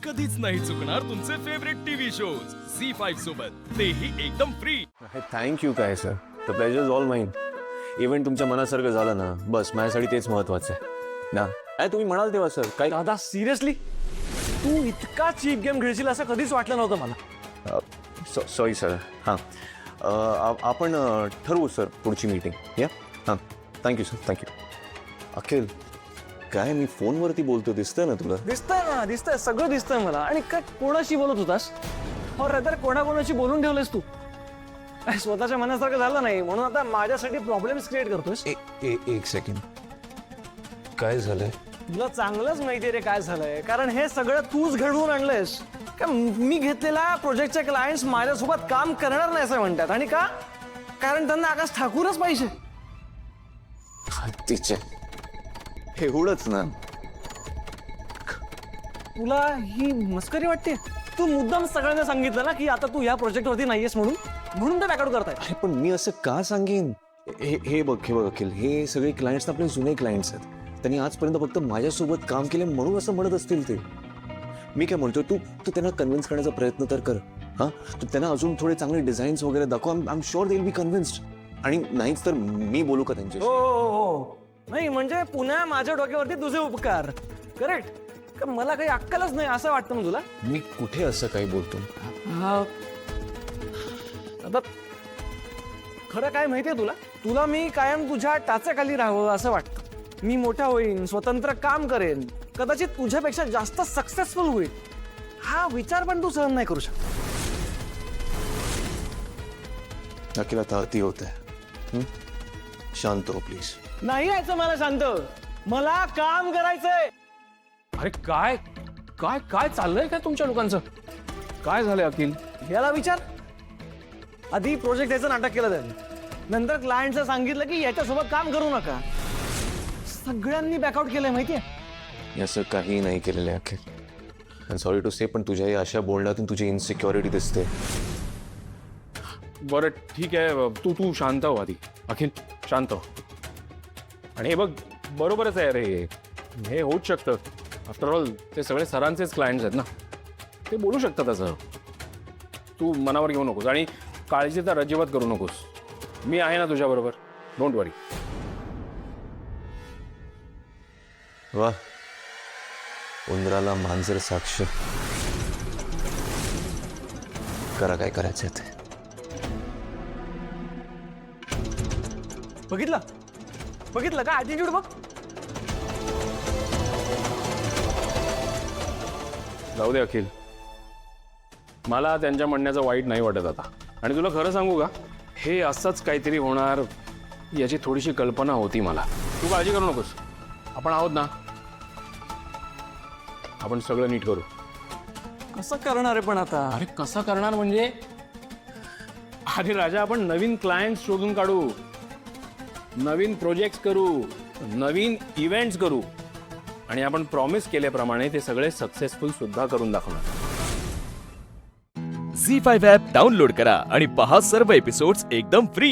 कधीच नाही चुकणार तुमचे फेवरेट टीव्ही शोज झी5 सोबत, तेही एकदम फ्री. थँक्यू काय sir, the pleasure is all mine. Event तुमच्या मनासारखं झालं ना, बस माझ्यासाठी तेच महत्वाचं आहे ना. काय तुम्ही म्हणाल तेव्हा सर, काय दादा सिरियसली तू इतका चीप गेम खेळशील असं कधीच वाटलं नव्हतं मला. Sorry sir. हां, आपण ठरवू सर पुढची मीटिंग. या हां, थँक्यू सर, थँक्यू. अखिल, काय मी फोनवरती बोलतो, दिसतंय ना तुला? दिसतंय सगळं दिसतंय मला. आणि काय कोणाशी बोलत होतास? और रदर कोणाकोणाशी बोलून ठेवलेस तू? स्वतःच्या मनासारखं झालं नाही म्हणून आता माझ्यासाठी प्रॉब्लेम्स क्रिएट करतोस. एक सेकंड, काय झालंय? तुला चांगलंच माहिती रे काय झालंय, कारण हे सगळं तूच घडवून आणलंयस. का मी घेतलेल्या प्रोजेक्टचे क्लायंट्स माझ्यासोबत काम करणार नाही असं म्हणतात. आणि का? कारण त्यांना आकाश ठाकूरच पाहिजे. तिचे एवढंच ना? तुला ही मस्करी वाटते? तू मुद्दाम सगळ्यांना सांगितलं ना की आता तू या प्रोजेक्ट वरती नाहीयेस म्हणून ते बॅकआउट करतायत. अरे पण मी असं का सांगेन? हे बघ अखिल, हे सगळे क्लायंट्स आपले जुने क्लायंट्स आहेत. त्यांनी आजपर्यंत फक्त माझ्यासोबत काम केले म्हणून असं म्हणत असतील ते. मी काय म्हणतोय, तू त्यांना कन्व्हिन्स करण्याचा प्रयत्न तर कर. हां, तू त्यांना अजून थोडे चांगले डिझाईन्स वगैरे दाखव. I am sure they will be convinced. आणि नाहीच तर मी बोलू का त्यांच्याशी? हो नाही म्हणजे पुन्हा माझ्या डोक्यावरती तुझे उपकार. करेक्ट. मला काही अक्कलच नाही असं वाटतं ना तुला? मी कुठे असं काही बोलतो? आता खरं काय माहितीये तुला मी कायम तुझ्या टाचाखाली राहावं असं वाटतं. मी मोठा होईन, स्वतंत्र काम करेन, कदाचित तुझ्यापेक्षा जास्त सक्सेसफुल होईल. हा विचार पण तू सहन नाही करू शकत. अखिल, आता अति होत आहे. शांत हो प्लीज. नाही यायचं मला शांत. मला काम करायचंय. अरे काय काय काय चाललंय काय तुमच्या लोकांचं? काय झालंय अखिल? याला विचार. आधी प्रोजेक्ट याचं नाटक केलं त्यांनी, नंतर क्लायंटचं सांगितलं की याच्यासोबत काम करू नका. सगळ्यांनी बॅकआउट केलंय माहितीये. असं काही नाही केलेलं आहे अखिल. सॉरी टू से, पण तुझ्या या अशा बोलण्यातून तुझी इन्सिक्युरिटी दिसते. बरं ठीक आहे, तू शांत हो आधी. अखिल शांत हो. आणि हे बघ, बरोबरच आहे रे, हे होऊच शकतं. आफ्टर ऑल ते सगळे सरांचेच क्लायंट्स आहेत ना, ते बोलू शकतात असं. तू मनावर घेऊ नकोस आणि काळजी तर अजिबात करू नकोस. मी आहे ना तुझ्याबरोबर, डोंट वरी. वा, उंदराला मांजर साक्ष. करा काय करायचं ते. बघितलं का ॲटिट्यूड बघ. जाऊ दे अखिल, मला त्यांच्या म्हणण्याचं वाईट नाही वाटत आता. आणि तुला खरं सांगू का, हे असंच काहीतरी होणार याची थोडीशी कल्पना होती मला. तू काळजी करू नकोस, आपण आहोत ना, आपण सगळं नीट करू. कसं करणार आहे पण आता? अरे कसं करणार म्हणजे, अरे राजा, आपण नवीन क्लायंट्स शोधून काढू, नवीन प्रोजेक्ट्स करू, नवीन इव्हेंट्स करू आणि आपण प्रॉमिस केल्याप्रमाणे ते सगळे सक्सेसफुल सुद्धा करून दाखवणार. झी5 ॲप डाउनलोड करा आणि पहा सर्व एपिसोड्स एकदम फ्री.